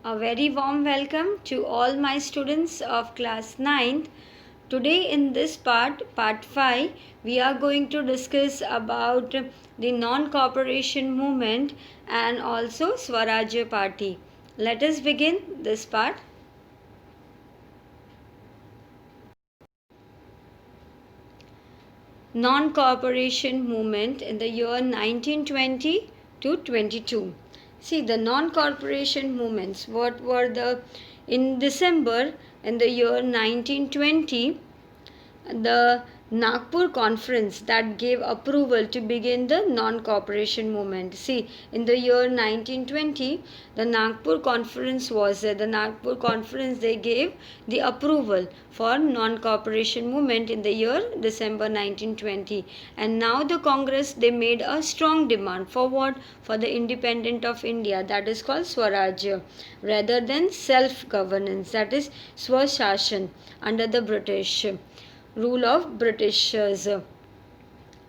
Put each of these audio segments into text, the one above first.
A very warm welcome to all my students of class 9th. Today in this part 5, we are going to discuss about the non-cooperation movement and also Swarajya Party. Let us begin this part. Non-cooperation movement in the year 1920 to 22. See, the non-cooperation movements, what were in December in the year 1920, the Nagpur conference that gave approval to begin the non-cooperation movement. See, in the year 1920, the Nagpur conference was there. The Nagpur conference, they gave the approval for non-cooperation movement in the year December 1920. And now the Congress, they made a strong demand for what? For the independence of India, that is called Swarajya, rather than self-governance, that is Swashashan under the British rule of Britishers.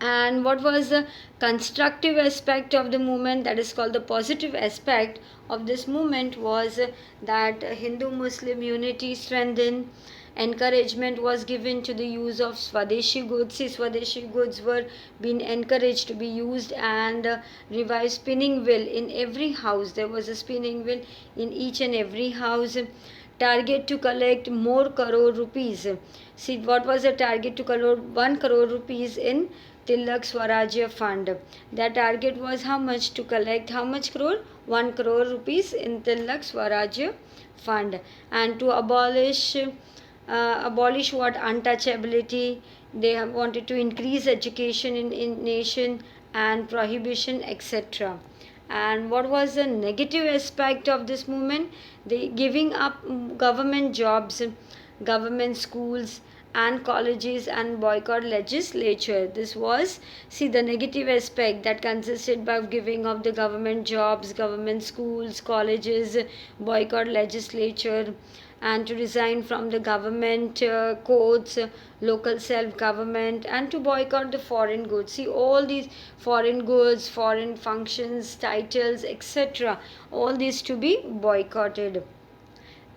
And what was the constructive aspect of the movement, that is called the positive aspect of this movement, was that Hindu Muslim unity strengthened. Encouragement was given to the use of Swadeshi goods. Swadeshi goods were being encouraged to be used, and revived spinning wheel in every house. There was a spinning wheel in each and every house. Target to collect more crore rupees. See, what was the target? To collect 1 crore rupees in Tilak Swarajya Fund. That target was how much? To collect how much crore? 1 crore rupees in Tilak Swarajya Fund. And to abolish what? Untouchability. They have wanted to increase education in nation and prohibition, etc. And what was the negative aspect of this movement? They giving up government jobs, government schools and colleges, and boycott legislature. This was, see, the negative aspect that consisted by giving up the government jobs, government schools, colleges, boycott legislature, and to resign from the government courts, local self-government, and to boycott the foreign goods. See, all these foreign goods, foreign functions, titles, etc., all these to be boycotted.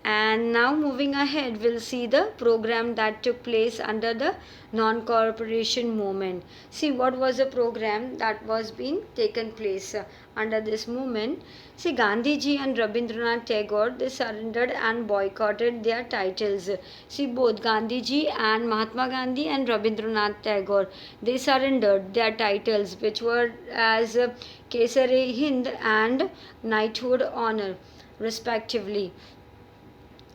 And now moving ahead, we'll see the program that took place under the non-cooperation movement. See, what was the program that was being taken place under this movement? See, Gandhiji and Rabindranath Tagore, they surrendered and boycotted their titles. See, both Gandhiji and Mahatma Gandhi and Rabindranath Tagore, they surrendered their titles, which were as Kesari-Hind and Knighthood Honor, respectively.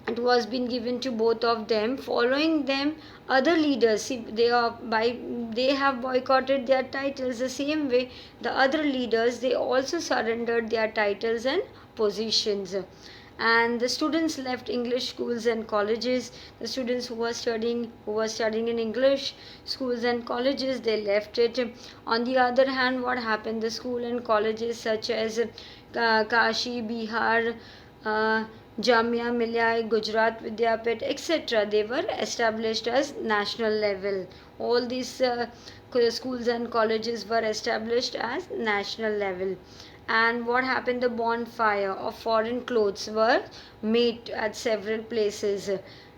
It was been given to both of them. Following them, other leaders, see, they have boycotted their titles. The same way, the other leaders, they also surrendered their titles and positions. And the students left English schools and colleges. The students who were studying in English schools and colleges, they left it. On the other hand, what happened? The school and colleges such as Kashi, Bihar, uh, Jamia Millia, Gujarat Vidyapit, etc., they were established as national level. All these schools and colleges were established as national level. And what happened? The bonfire of foreign clothes were made at several places.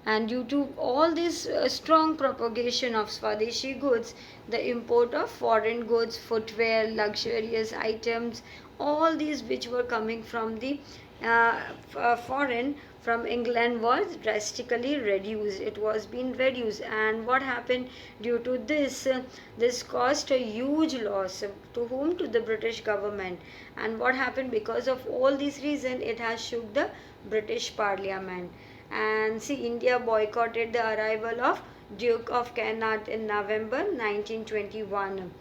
And due to all this strong propagation of Swadeshi goods, the import of foreign goods, footwear, luxurious items, all these which were coming from the foreign, from England, was drastically reduced. It was being reduced. And what happened due to this? This caused a huge loss to whom? To the British government. And what happened? Because of all these reasons, it has shook the British Parliament. And see, India boycotted the arrival of Duke of Connaught in November 1921.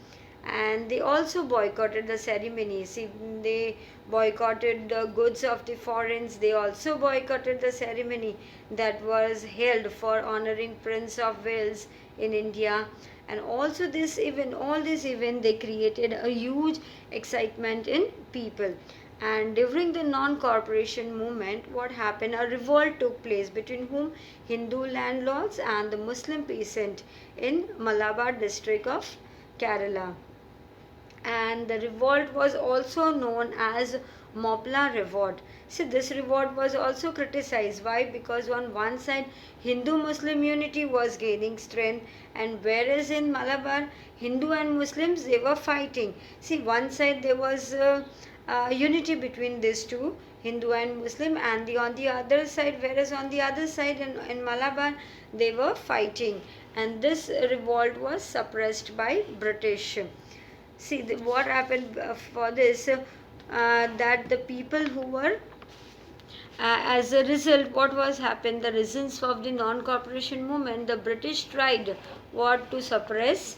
And they also boycotted the ceremony. See, they boycotted the goods of the foreigners. They also boycotted the ceremony that was held for honoring Prince of Wales in India. And also all this event, they created a huge excitement in people. And during the non-cooperation movement, what happened? A revolt took place between whom? Hindu landlords and the Muslim peasant in Malabar district of Kerala. And the revolt was also known as Mopla Revolt. See, this revolt was also criticized. Why? Because on one side, Hindu-Muslim unity was gaining strength, and whereas in Malabar, Hindu and Muslims, they were fighting. See, one side there was unity between these two, Hindu and Muslim, and on the other side, whereas on the other side in Malabar, they were fighting, and this revolt was suppressed by British. See, what happened for this, that the people who were, as a result, what was happened, the reasons of the non-cooperation movement, the British tried what to suppress,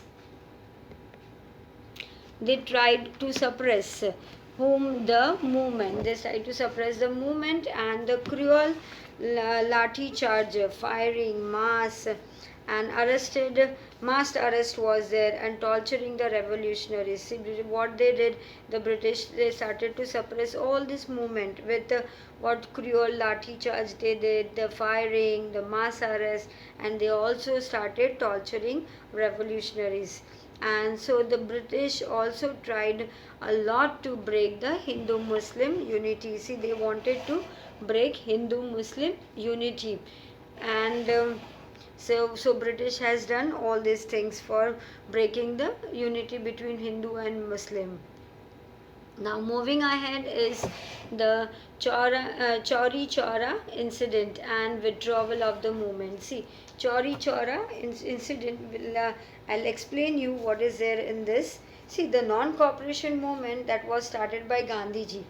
they tried to suppress whom, the movement, they tried to suppress the movement, and the cruel lathi charge, firing, and mass arrest was there, and torturing the revolutionaries. See, what they did, the British, they started to suppress all this movement with what cruel lathi charge they did, the firing, the mass arrest, and they also started torturing revolutionaries. And so the British also tried a lot to break the Hindu-Muslim unity. See, they wanted to break Hindu-Muslim unity, and so British has done all these things for breaking the unity between Hindu and Muslim. Now moving ahead is the Chauri Chaura incident and withdrawal of the movement. See, Chauri Chaura incident, I'll explain you what is there in this. See, the non-cooperation movement that was started by Gandhiji,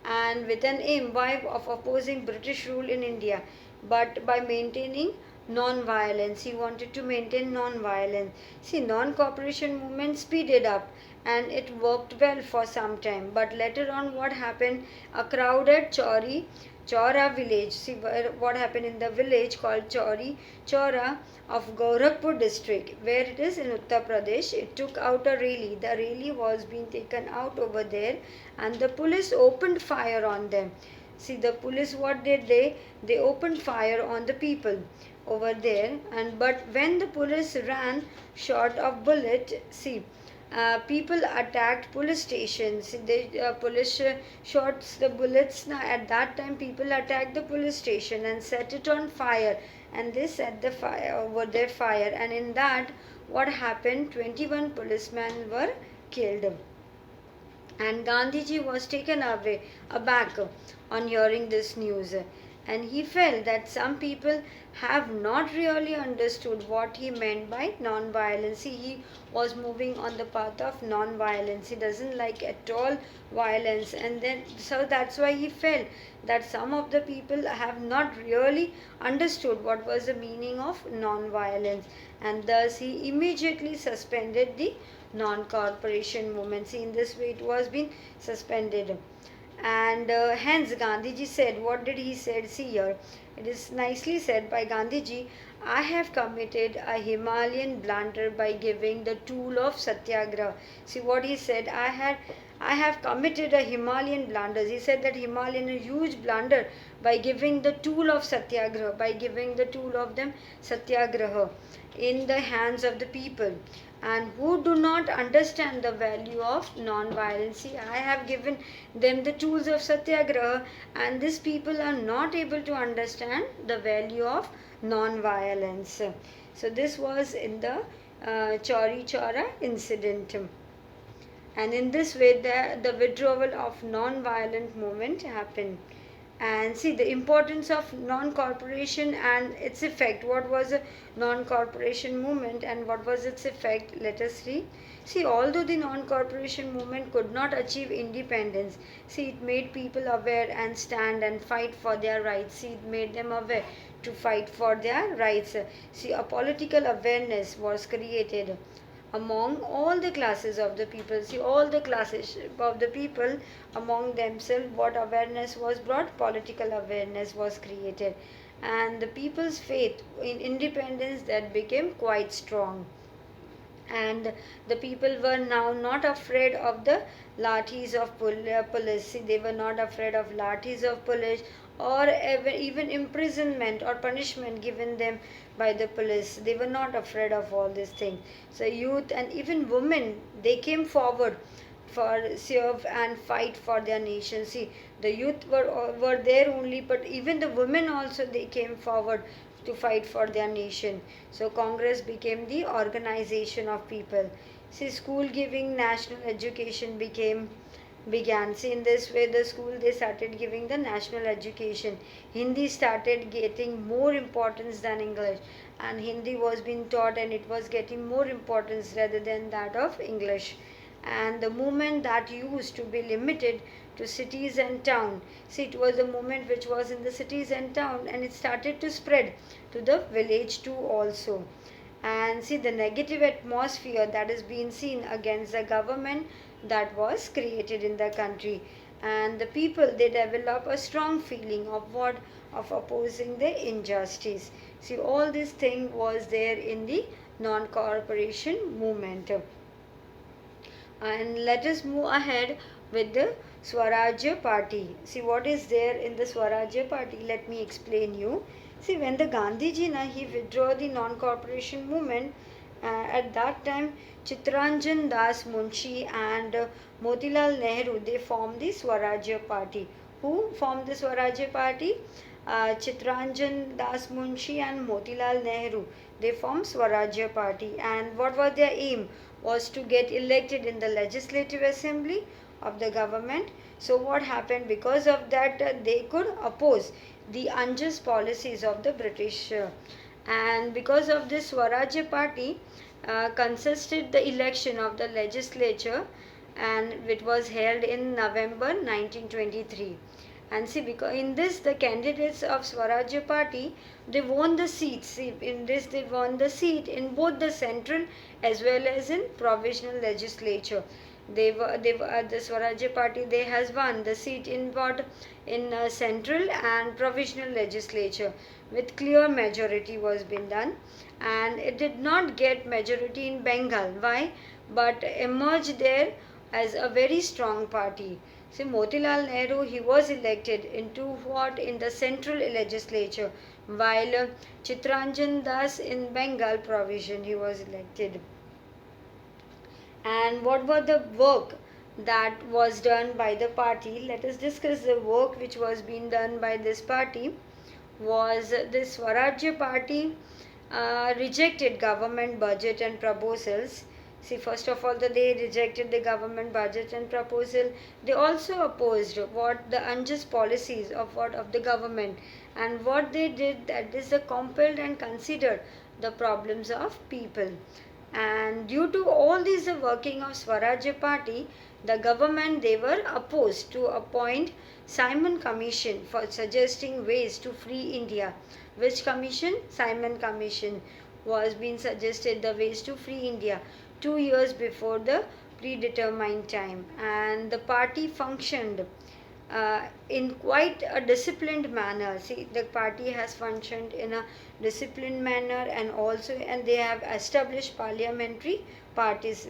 and with an aim of opposing British rule in India, but by maintaining non-violence. He wanted to maintain non-violence. See, non-cooperation movement speeded up, and it worked well for some time. But later on, what happened? A crowd at Chaura village. See what happened in the village called Chaura of Gorakhpur district, where it is in Uttar Pradesh. It took out a rally. The rally was being taken out over there, and the police opened fire on them. See, the police, what did they? They opened fire on the people over there, and but when the police ran short of bullet, see, people attacked police stations. They police shots the bullets. Now at that time, people attacked the police station and set it on fire, and they set the fire over their fire. And in that, what happened? 21 policemen were killed, and Gandhiji was taken away aback on hearing this news, and he felt that some people have not really understood what he meant by non-violence. He was moving on the path of non-violence. He doesn't like at all violence, and then so that's why he felt that some of the people have not really understood what was the meaning of non-violence, and thus he immediately suspended the non-cooperation movement. See, in this way it was being suspended, and hence Gandhiji said, what did he said? See here, it is nicely said by Gandhiji, I have committed a Himalayan blunder by giving the tool of satyagraha. See what he said, I have committed a Himalayan blunder. He said that Himalayan, a huge blunder, by giving the tool of satyagraha, by giving the tool of them satyagraha in the hands of the people, and who do not understand the value of non-violence. See, I have given them the tools of satyagraha, and these people are not able to understand the value of non-violence. So this was in the Chauri Chaura incident, and in this way the withdrawal of non-violent movement happened. And see the importance of non-corporation and its effect. What was a non-corporation movement and what was its effect? Let us read. See, although the non-corporation movement could not achieve independence, see, it made people aware and stand and fight for their rights. See, it made them aware to fight for their rights. See, a political awareness was created among all the classes of the people. See, all the classes of the people among themselves, what awareness was brought? Political awareness was created, and the people's faith in independence that became quite strong, and the people were now not afraid of the lathis of police. See, they were not afraid of lathis of police, or even imprisonment or punishment given them by the police. They were not afraid of all these things. So youth and even women, they came forward for serve and fight for their nation. See, The youth were there only, but even the women also, they came forward to fight for their nation. So Congress became the organization of people. See, school giving national education began. See, in this way, the school, they started giving the national education. Hindi started getting more importance than English, and Hindi was being taught, and it was getting more importance rather than that of English. And the movement that used to be limited to cities and town, see, it was a movement which was in the cities and town, and it started to spread to the village too also. And see, the negative atmosphere that is being seen against the government that was created in the country, and the people, they develop a strong feeling of what, of opposing the injustice. See, all this thing was there in the non-cooperation movement. And let us move ahead with the Swarajya Party. See, what is there in the Swarajya Party? Let me explain you. See, when the Gandhiji he withdrew the non-cooperation movement, at that time Chitranjan Das Munshi and Motilal Nehru, they formed the Swarajya Party. Who formed the Swarajya Party? Chitranjan Das Munshi and Motilal Nehru, they formed Swarajya Party. And what was their aim? Was to get elected in the legislative assembly of the government. So what happened? Because of that, they could oppose the unjust policies of the British. And because of this, Swarajya Party consisted the election of the legislature, and it was held in November 1923. And see, because in this, the candidates of Swarajya Party, they won the seats. See, in this, they won the seat in both the central as well as in provisional legislature. The Swarajya Party, they has won the seat in what, in central and provisional legislature with clear majority was been done. And it did not get majority in Bengal. Why? But emerged there as a very strong party. See, Motilal Nehru, he was elected into what, in the central legislature, while Chitranjan Das in Bengal provision, he was elected. And what were the work that was done by the party? Let us discuss the work which was being done by this party. Was this Swarajya Party rejected government budget and proposals. See, first of all, they rejected the government budget and proposal. They also opposed what the unjust policies of what of the government, and what they did, that is, they compelled and considered the problems of people. And due to all these the working of Swarajya Party, the government, they were opposed to appoint Simon Commission for suggesting ways to free India. Which commission? Simon Commission was being suggested the ways to free India 2 years before the predetermined time. And the party functioned in quite a disciplined manner. See, the party has functioned in a disciplined manner, and also, and they have established parliamentary parties.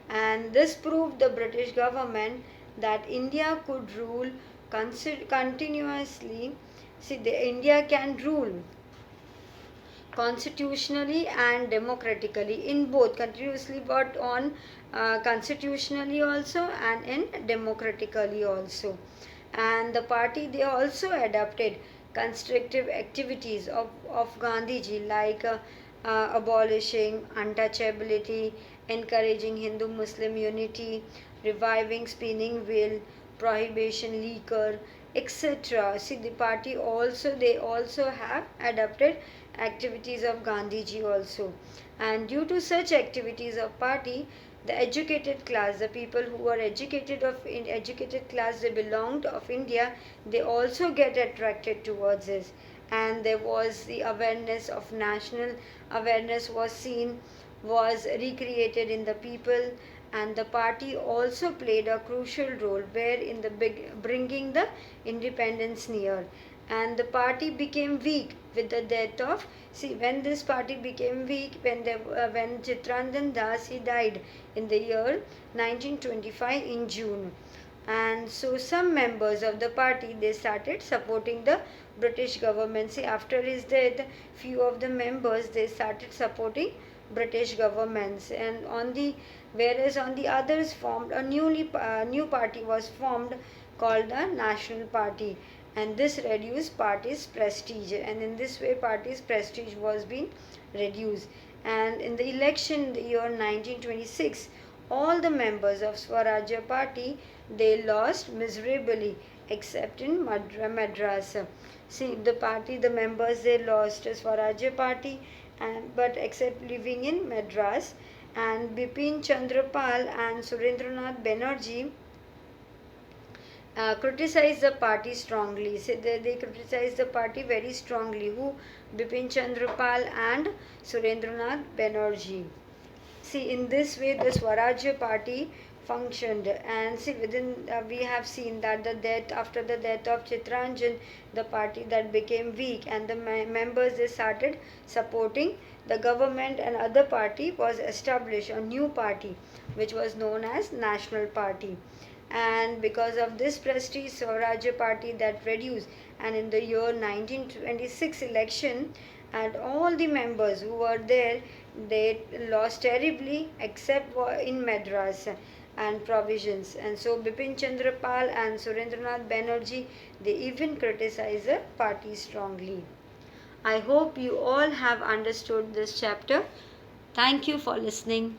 And this proved the British government that India could rule continuously. See, the India can rule constitutionally and democratically, in both continuously, but on constitutionally also and in democratically also. And the party, they also adopted constructive activities of Gandhiji, like abolishing untouchability, encouraging Hindu-Muslim unity, reviving spinning wheel, prohibition liquor, etc. See, the party also, they also have adopted activities of Gandhiji also. And due to such activities of party, the educated class, the people who are educated in educated class, they belonged of India, they also get attracted towards this. And there was the awareness of national awareness was seen, was recreated in the people. And the party also played a crucial role where in the bringing the independence near. And the party became weak with the death of, see, when this party became weak, when Chitranjan Das, he died in the year 1925 in June. And so some members of the party, they started supporting the British government. See, after his death, few of the members, they started supporting British governments. And whereas on the others formed a new party was formed called the National Party, and this reduced party's prestige, and in this way party's prestige was being reduced. And in the election in the year 1926, all the members of Swarajya Party, they lost miserably except in Madras. See, the party, the members, they lost Swarajya Party, and but except living in Madras. And Bipin Chandrapal and Surendranath Banerjee criticized the party strongly. So they criticized the party very strongly. Who? Bipin Chandrapal and Surendranath Banerjee. See, in this way, the Swarajya Party functioned, and see, within we have seen that the death after the death of Chitranjan, the party that became weak, and the members they started supporting the government, and other party was established, a new party, which was known as National Party. And because of this prestige, Swarajya Party that reduced, and in the year 1926 election, and all the members who were there, they lost terribly except in Madras and provisions. And so Bipin Chandrapal and Surendranath Banerjee, they even criticized the party strongly. I hope you all have understood this chapter. Thank you for listening.